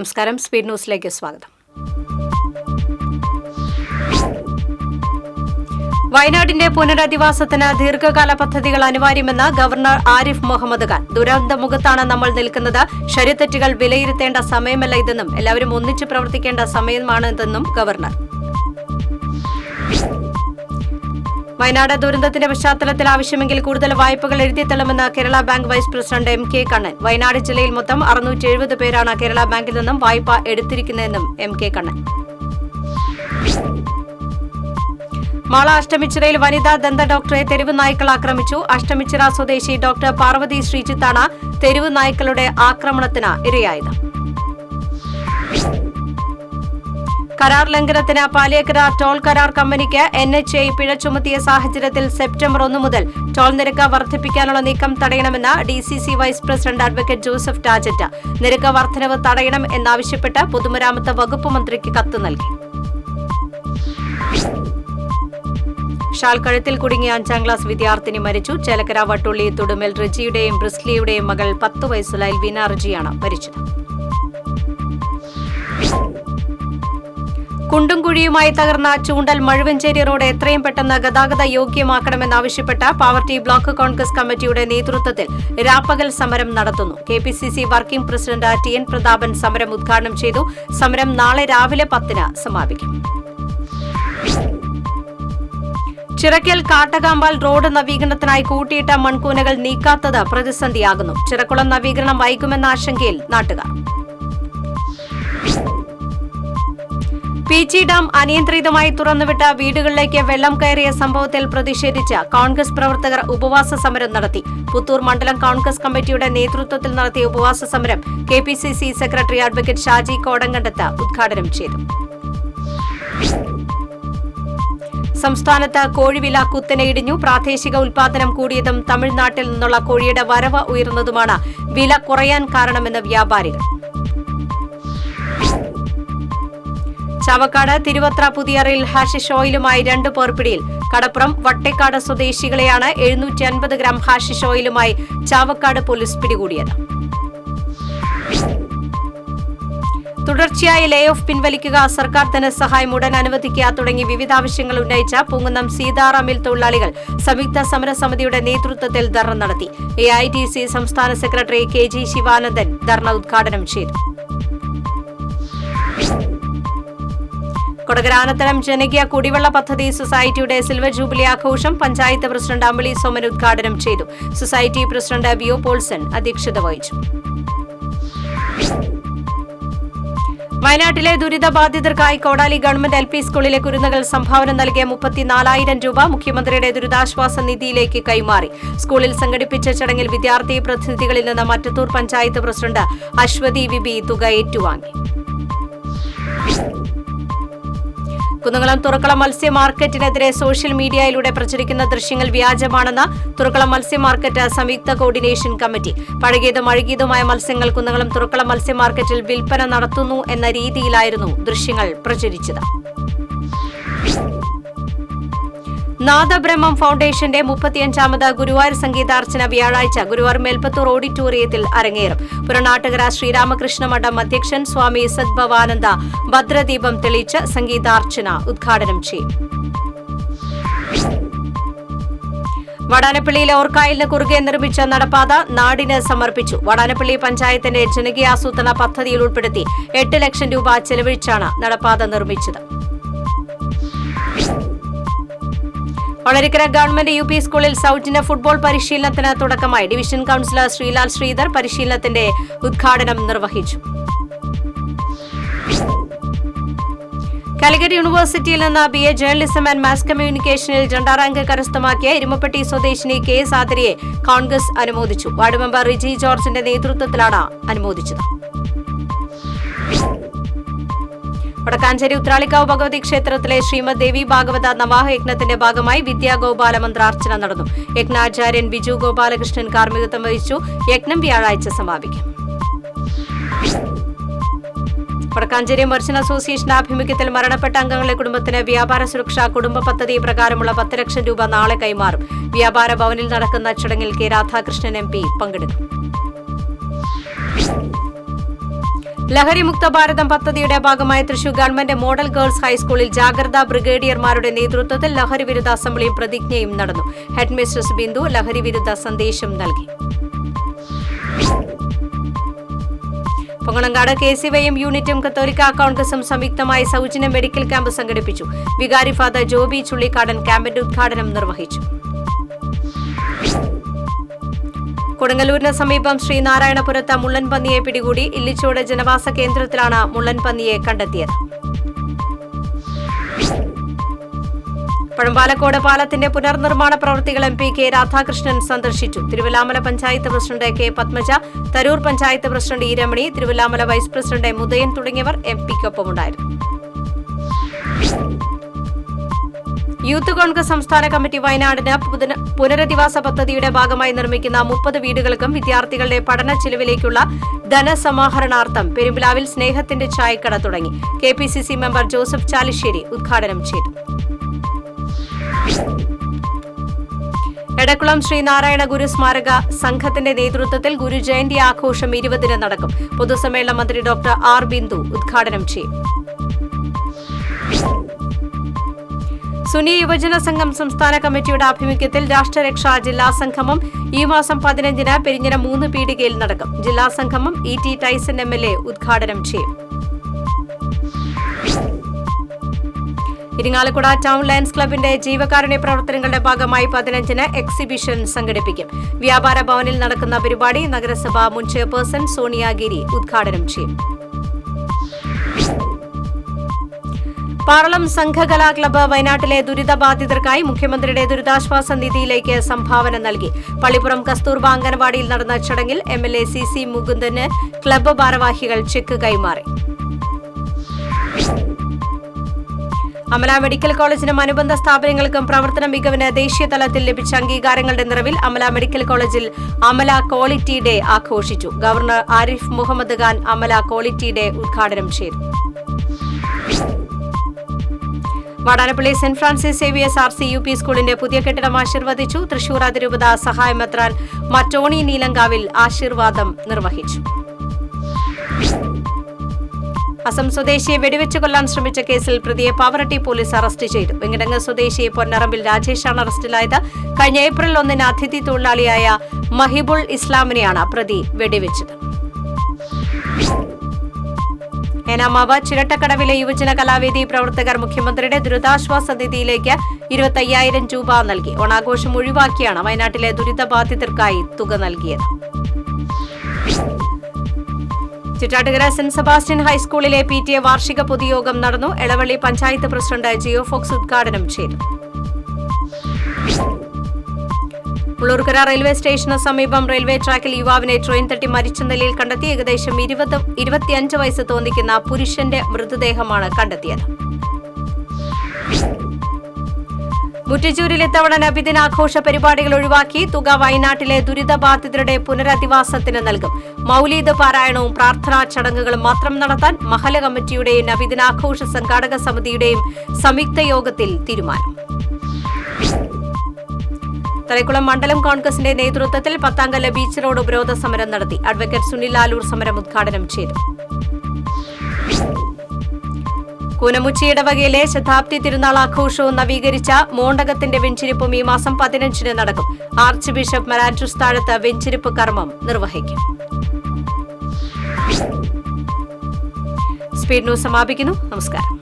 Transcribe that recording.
നമസ്കാരം, സ്പീഡ് ന്യൂസിലേക്ക് സ്വാഗതം. വയനാടിന്റെ പുനരധിവാസത്തിന് ദീർഘകാല പദ്ധതികൾ അനിവാര്യമെന്ന് ഗവർണർ ആരിഫ് മുഹമ്മദ് ഖാൻ. ദുരന്തമുഖത്താണ് നമ്മൾ നിൽക്കുന്നത്. ശരിതെറ്റുകൾ വിലയിരുത്തേണ്ട സമയമല്ല ഇതെന്നും എല്ലാവരും ഒന്നിച്ച് പ്രവർത്തിക്കേണ്ട സമയമാണിതെന്നും ഗവർണർ. വയനാട് ദുരന്തത്തിന്റെ പശ്ചാത്തലത്തിൽ ആവശ്യമെങ്കിൽ കൂടുതൽ വായ്പകൾ എഴുതിത്തള്ളുമെന്ന് Kerala bank vice president M K Kannan. Wayanad ജില്ലയിൽ മൊത്തം 670 പേരാണ് കേരള ബാങ്കിൽ നിന്നും വായ്പ എടുത്തിരിക്കുന്നതെന്നും എം കെ കണ്ണൻ. മാള അഷ്ടമിച്ചിറയിൽ വനിതാ ദന്ത ഡോക്ടറെ തെരുവ് നായ്ക്കൾ ആക്രമിച്ചു. അഷ്ടമിച്ചിറ സ്വദേശി ഡോക്ടർ പാർവതി ശ്രീജിത്താണ് തെരുവ് നായ്ക്കളുടെ ആക്രമണത്തിന് ഇരയായത്. കരാർ ലംഘനത്തിന് പാലിയേക്കര ടോൾ കരാർ കമ്പനിക്ക് NHA പിഴ ചുമത്തിയ സാഹചര്യത്തിൽ സെപ്റ്റംബർ 1 മുതൽ ടോൾ നിരക്ക് വർദ്ധിപ്പിക്കാനുള്ള നീക്കം തടയണമെന്ന് DCC vice president advocate Joseph Tajet. നിരക്ക് വർധനവ് തടയണം എന്നാവശ്യപ്പെട്ട് പൊതുമരാമത്ത് വകുപ്പ് മന്ത്രിക്ക് കത്ത് നൽകി. ഷാൾ കഴുത്തിൽ കുടുങ്ങിയ 5ാം ക്ലാസ് വിദ്യാർത്ഥിനി മരിച്ചു. ചേലക്കര വട്ടുള്ളി തുടുമൽ റിജിയുടെയും ബ്രിസ്ലിയുടെയും മകൾ 10 വയസ്സുള്ള എൽവീന റിജിയാണ് മരിച്ചത്. കുണ്ടും കുഴിയുമായി തകർന്ന ചൂണ്ടൽ മഴുവഞ്ചേരി റോഡ് എത്രയും പെട്ടെന്ന് ഗതാഗത യോഗ്യമാക്കണമെന്നാവശ്യപ്പെട്ട് പാവർട്ടി ബ്ലോക്ക് കോൺഗ്രസ് കമ്മിറ്റിയുടെ നേതൃത്വത്തിൽ രാപ്പകൽ സമരം നടത്തുന്നു. KPCC working president TN Prathapan സമരം ഉദ്ഘാടനം ചെയ്തു. സമരം നാളെ രാവിലെ 10-ന് സമാപിക്കും. ചിറക്കൽ കാട്ടകാമ്പാൽ റോഡ് നവീകരണത്തിനായി കൂട്ടിയിട്ട മൺകൂനകൾ നീക്കാത്തത് പ്രതിസന്ധിയാകുന്നു. ചിറക്കുളം നവീകരണം വൈകുമെന്ന ആശങ്കയിൽ നാട്ടുകാർ. പീച്ചി ഡാം അനിയന്ത്രിതമായി തുറന്നുവിട്ട വീടുകളിലേക്ക് വെള്ളം കയറിയ സംഭവത്തിൽ പ്രതിഷേധിച്ച് കോൺഗ്രസ് പ്രവർത്തകർ ഉപവാസ സമരം നടത്തി. പുത്തൂർ മണ്ഡലം കോൺഗ്രസ് കമ്മിറ്റിയുടെ നേതൃത്വത്തിൽ നടത്തിയ ഉപവാസ സമരം KPCC secretary advocate Shaji Kodankandath ഉദ്ഘാടനം ചെയ്തു. സംസ്ഥാനത്ത് കോഴിവില കുത്തനെ ഇടിഞ്ഞു. പ്രാദേശിക ഉൽപാദനം കൂടിയതും തമിഴ്നാട്ടിൽ നിന്നുള്ള കോഴിയുടെ വരവ് ഉയർന്നതുമാണ് വില കുറയാൻ കാരണമെന്ന് വ്യാപാരികൾ. ചാവക്കാട് തിരുവത്ര പുതിയറയിൽ ഹാഷിഷ് ഓയിലുമായി 2 പേർ പിടിയിൽ. കടപ്പുറം വട്ടേക്കാട് സ്വദേശികളെയാണ് 750 ഗ്രാം ഹാഷിഷ് ഓയിലുമായി ചാവക്കാട് പോലീസ് പിടികൂടിയത്. തുടർച്ചയായി ലേ ഓഫ് പിൻവലിക്കുക, സർക്കാർ ധനസഹായം ഉടൻ അനുവദിക്കുക തുടങ്ങി വിവിധ ആവശ്യങ്ങൾ ഉന്നയിച്ച പൂങ്കുന്നം സീതാറാമിൽ തൊഴിലാളികൾ സംയുക്ത സമരസമിതിയുടെ നേതൃത്വത്തിൽ ധർണ നടത്തി. AITC സംസ്ഥാന സെക്രട്ടറി KG ശിവാനന്ദൻ ധർണ ഉദ്ഘാടനം ചെയ്തു. കൊടകര ആനത്തരം ജനകീയ കുടിവെള്ള പദ്ധതി സൊസൈറ്റിയുടെ സിൽവർ ജൂബിലി ആഘോഷം പഞ്ചായത്ത് പ്രസിഡന്റ് അമ്പിളി സോമൻ ഉദ്ഘാടനം ചെയ്തു. സൊസൈറ്റി പ്രസിഡന്റ് ബിഒ പോൾസൺ അധ്യക്ഷത വഹിച്ചു. വയനാട്ടിലെ ദുരിതബാധിതർക്കായി കോടാലി ഗവൺമെന്റ് LP സ്കൂളിലെ കുരുന്നുകൾ സംഭാവന നൽകിയ 34,000 രൂപ മുഖ്യമന്ത്രിയുടെ ദുരിതാശ്വാസ നിധിയിലേക്ക് കൈമാറി. സ്കൂളിൽ സംഘടിപ്പിച്ച ചടങ്ങിൽ വിദ്യാർത്ഥി പ്രതിനിധികളിൽ നിന്ന് മറ്റത്തൂർ പഞ്ചായത്ത് പ്രസിഡന്റ് അശ്വതി വിബി തുക ഏറ്റുവാങ്ങി. കുന്നംകുളം തുറക്കളം മത്സ്യ മാർക്കറ്റിനെതിരെ സോഷ്യൽ മീഡിയയിലൂടെ പ്രചരിക്കുന്ന ദൃശ്യങ്ങൾ വ്യാജമാണെന്ന് തുറക്കളം മത്സ്യ മാർക്കറ്റ് സംയുക്ത കോർഡിനേഷൻ കമ്മിറ്റി. പഴകിയതും അഴുകിയതുമായ മത്സ്യങ്ങൾ കുന്നംകുളം തുറക്കളം മത്സ്യ മാർക്കറ്റിൽ വിൽപ്പന നടത്തുന്നു എന്ന രീതിയിലായിരുന്നു ദൃശ്യങ്ങൾ പ്രചരിച്ചത്. നാദബ്രഹ്മം ഫൗണ്ടേഷന്റെ 35ാമത് ഗുരുവായൂർ സംഗീതാർച്ചന വ്യാഴാഴ്ച ഗുരുവായൂർ മേൽപ്പത്തൂർ ഓഡിറ്റോറിയത്തിൽ അരങ്ങേറും. പുറനാട്ടുകര ശ്രീരാമകൃഷ്ണ മഠം അധ്യക്ഷൻ സ്വാമി സദ്ഭവാനന്ദ ഭദ്രദീപം തെളിയിച്ച് സംഗീതാർച്ചന ഉദ്ഘാടനം ചെയ്യും. വടാനപ്പള്ളിയിലെ ഓർക്കായലിന് കുറുകെ നിർമ്മിച്ച നടപ്പാത നാടിന് സമർപ്പിച്ചു. വടാനപ്പള്ളി പഞ്ചായത്തിന്റെ ജനകീയാസൂത്രണ പദ്ധതിയിൽ ഉൾപ്പെടുത്തി 8 ലക്ഷം രൂപ ചെലവഴിച്ചാണ് നടപ്പാത നിർമ്മിച്ചത്. വളരിക്കര ഗവൺമെന്റ് UP സ്കൂളിൽ സൗജന്യ ഫുട്ബോൾ പരിശീലനത്തിന് തുടക്കമായി. ഡിവിഷൻ കൌൺസിലർ ശ്രീലാൽ ശ്രീധർ പരിശീലനത്തിന്റെ ഉദ്ഘാടനം നിർവഹിച്ചു. കാലിക്കറ്റ് യൂണിവേഴ്സിറ്റിയിൽ നിന്ന് BA ജേർണലിസം ആൻഡ് മാസ് കമ്മ്യൂണിക്കേഷനിൽ 2ാം റാങ്ക് കരസ്ഥമാക്കിയ ഇരുമപ്പെട്ടി സ്വദേശിനി KS ആതിരയെ കോൺഗ്രസ് അനുമോദിച്ചു. വാർഡ് മെമ്പർ റിജി ജോർജിന്റെ നേതൃത്വത്തിലാണ് അനുമോദിച്ചത്. വടക്കാഞ്ചേരി ഉത്രാളിക്കാവ് ഭഗവതി ക്ഷേത്രത്തിലെ ശ്രീമദ് ദേവി ഭാഗവത നവാഹ യജ്ഞത്തിന്റെ ഭാഗമായി വിദ്യാഗോപാല മന്ത്രാർച്ചന നടന്നു. യജ്ഞാചാര്യൻ ബിജു ഗോപാലകൃഷ്ണൻ കാർമ്മികത്വം വഹിച്ചു. യജ്ഞം വ്യാഴാഴ്ച സമാപിക്കും. വടക്കാഞ്ചേരി മർച്ചന്റ് അസോസിയേഷന്റെ ആഭിമുഖ്യത്തിൽ മരണപ്പെട്ട അംഗങ്ങളുടെ കുടുംബത്തിന് വ്യാപാര സുരക്ഷാ കുടുംബ പദ്ധതി പ്രകാരമുള്ള 10 ലക്ഷം രൂപ നാളെ കൈമാറും. വ്യാപാര ഭവനിൽ നടക്കുന്ന ചടങ്ങിൽ K. രാധാകൃഷ്ണൻ MP പങ്കെടുക്കും. ലഹരിമുക്ത ഭാരതം പദ്ധതിയുടെ ഭാഗമായി തൃശൂർ ഗവൺമെന്റ് മോഡൽ ഗേൾസ് ഹൈസ്കൂളിൽ ജാഗ്രതാ ബ്രിഗേഡിയർമാരുടെ നേതൃത്വത്തിൽ ലഹരിവിരുദ്ധ അസംബ്ലിയും പ്രതിജ്ഞയും നടന്നു. ഹെഡ് മിസ്ട്രസ് ബിന്ദു ലഹരിവിരുദ്ധ സന്ദേശം നൽകി. പൊങ്ങണങ്കാട് KCYM യൂണിറ്റും കത്തോലിക്ക കോൺഗ്രസും സംയുക്തമായി സൗജന്യ മെഡിക്കൽ ക്യാമ്പ് സംഘടിപ്പിച്ചു. വികാരി ഫാദർ ജോബി ചുള്ളിക്കാടൻ ക്യാമ്പിന്റെ ഉദ്ഘാടനം നിർവഹിച്ചു. കൊടുങ്ങല്ലൂരിന് സമീപം ശ്രീനാരായണപുരത്ത് മുള്ളൻപന്നിയെ പിടികൂടി. ഇല്ലിച്ചോട് ജനവാസ കേന്ദ്രത്തിലാണ് മുള്ളൻപന്നിയെ കണ്ടെത്തിയത്. പഴമ്പാലക്കോട് പാലത്തിന്റെ പുനർനിർമ്മാണ പ്രവൃത്തികൾ MP കെ രാധാകൃഷ്ണൻ സന്ദർശിച്ചു. Thiruvillwamala panchayat president K Padmaja, Tarur panchayat president E Ramani, Thiruvillwamala vice president Mudayan തുടങ്ങിയവർ MPക്കൊപ്പമുണ്ടായിരുന്നു. യൂത്ത് കോൺഗ്രസ് സംസ്ഥാന കമ്മിറ്റി വയനാടിന് പുനരധിവാസ പദ്ധതിയുടെ ഭാഗമായി നിർമ്മിക്കുന്ന 30 വീടുകൾക്കും വിദ്യാർത്ഥികളുടെ പഠന ചെലവിലേക്കുള്ള ധനസമാഹരണാർത്ഥം പെരുമ്പിലാവിൽ സ്നേഹത്തിന്റെ ചായക്കട തുടങ്ങി. KPCC മെമ്പർ ജോസഫ് ചാലിശ്ശേരി ഉദ്ഘാടനം ചെയ്തു. എടക്കുളം ശ്രീനാരായണ ഗുരു സ്മാരക സംഘത്തിന്റെ നേതൃത്വത്തിൽ ഗുരുജയന്തി ആഘോഷം 20-ന് നടക്കും. പൊതുസമ്മേളന മന്ത്രി ഡോക്ടർ R ബിന്ദു ഉദ്ഘാടനം ചെയ്യും. സുന്നി യുവജന സംഘം സംസ്ഥാന കമ്മിറ്റിയുടെ ആഭിമുഖ്യത്തിൽ രാഷ്ട്രരക്ഷാ ജില്ലാ സംഗമം ഈ മാസം 15-ന് പെരിഞ്ഞനം 3 പീടികയിൽ നടക്കും. ജില്ലാ സംഗമം E.T. ടൈസൺ MLA ഉദ്ഘാടനം ചെയ്യും. ഇരിങ്ങാലക്കുട ടൗൺ ലയൺസ് ക്ലബിന്റെ ജീവകാരുണ്യ പ്രവർത്തനങ്ങളുടെ ഭാഗമായി 15-ന് എക്സിബിഷൻ സംഘടിപ്പിക്കും. വ്യാപാര ഭവനിൽ നടക്കുന്ന പരിപാടി നഗരസഭ മുൻ ചെയർപേഴ്സൺ സോണിയ ഗിരി ഉദ്ഘാടനം ചെയ്യും. പാറളം സംഘകലാ ക്ലബ്ബ് വയനാട്ടിലെ ദുരിതബാധിതർക്കായി മുഖ്യമന്ത്രിയുടെ ദുരിതാശ്വാസ നിധിയിലേക്ക് സംഭാവന നൽകി. പള്ളിപ്പുറം കസ്തൂർബ അംഗനവാടിയിൽ നടന്ന ചടങ്ങിൽ MLA CC മുകുന്ദന് ക്ലബ്ബ് ഭാരവാഹികൾ ചെക്ക് കൈമാറി. അമല മെഡിക്കൽ കോളേജിനും അനുബന്ധ സ്ഥാപനങ്ങൾക്കും പ്രവർത്തന മികവിന് ദേശീയ തലത്തിൽ ലഭിച്ച അംഗീകാരങ്ങളുടെ നിറവിൽ അമല മെഡിക്കൽ കോളേജിൽ അമല ക്വാളിറ്റി ഡേ ആഘോഷിച്ചു. Governor Arif Mohammed Khan Amala quality day ഉദ്ഘാടനം ചെയ്തു. Vadanappally saint Francis Xavier's RC UP സ്കൂളിന്റെ പുതിയ കെട്ടിടം ആശീർവദിച്ചു. തൃശൂർ അതിരൂപത സഹായമെത്രാൻ മറ്റോണി നീലങ്കാവിൽ ആശീർവാദം നിർവഹിച്ചു. അസം സ്വദേശിയെ വെടിവെച്ച് കൊല്ലാൻ ശ്രമിച്ച കേസിൽ പ്രതിയെ പാവറട്ടി പോലീസ് അറസ്റ്റ് ചെയ്തു. വെങ്കിടങ്ങ് സ്വദേശി പൊന്നറമ്പിൽ രാജേഷാണ് അറസ്റ്റിലായത്. കഴിഞ്ഞ ഏപ്രിൽ 1-ന് അതിഥി തൊഴിലാളിയായ മഹിബുൾ ഇസ്ലാമിനെയാണ് പ്രതി വെടിവെച്ചത്. ഏനാമാവ് ചിരട്ടക്കടവിലെ യുവജന കലാവേദി പ്രവർത്തകർ മുഖ്യമന്ത്രിയുടെ ദുരിതാശ്വാസ നിധിയിലേക്ക് 25,000 രൂപ നൽകി. ഓണാഘോഷം ഒഴിവാക്കിയാണ് വയനാട്ടിലെ ദുരിതബാധിതർക്കായി തുക നൽകിയത്. ചിറ്റാട്ടുകര സെന്റ് സെബാസ്റ്റ്യൻ ഹൈസ്കൂളിലെ PTA വാർഷിക പൊതുയോഗം നടന്നു. എളവള്ളി പഞ്ചായത്ത് പ്രസിഡന്റ് ജിയോ ഫോക്സ് ഉദ്ഘാടനം ചെയ്തു. മുള്ളൂർക്കര റെയിൽവേ സ്റ്റേഷന് സമീപം റെയിൽവേ ട്രാക്കിൽ യുവാവിനെ ട്രെയിൻ തട്ടി മരിച്ച നിലയിൽ കണ്ടെത്തി. ഏകദേശം 25 വയസ്സ് തോന്നിക്കുന്ന പുരുഷന്റെ മൃതദേഹമാണ് കണ്ടെത്തിയത്. മുറ്റിച്ചൂരിൽ ഇത്തവണ നബിദിനാഘോഷ പരിപാടികൾ ഒഴിവാക്കി. തുക വയനാട്ടിലെ ദുരിതബാധിതരുടെ പുനരധിവാസത്തിന് നൽകും. മൗലീദ് പാരായണവും പ്രാർത്ഥനാ ചടങ്ങുകളും മാത്രം നടത്താൻ മഹല കമ്മിറ്റിയുടെയും നബിദിനാഘോഷ സംഘാടക സമിതിയുടെയും സംയുക്ത യോഗത്തിൽ തീരുമാനം. തലക്കുളം മണ്ഡലം കോൺഗ്രസിന്റെ നേതൃത്വത്തിൽ പത്താങ്കല്ല് ബീച്ച് റോഡ് ഉപരോധ സമരം നടത്തി. അഡ്വക്കേറ്റ് സുനിൽ ലാലൂർ സമരം ഉദ്ഘാടനം ചെയ്തു. കൂനമുച്ചി ഇടവകയിലെ ശതാബ്ദി തിരുനാൾ ആഘോഷവും നവീകരിച്ച മോണ്ടകത്തിന്റെ വെഞ്ചിരിപ്പും ഈ മാസം 15-ന് നടക്കും. ആർച്ച് ബിഷപ്പ് മരാൻഡ്രൂസ് താഴത്ത് വെഞ്ചിരിപ്പ് കർമ്മം നിർവഹിക്കും. സ്പീഡ് ന്യൂസ് സമാപിക്കുന്നു. നമസ്കാരം.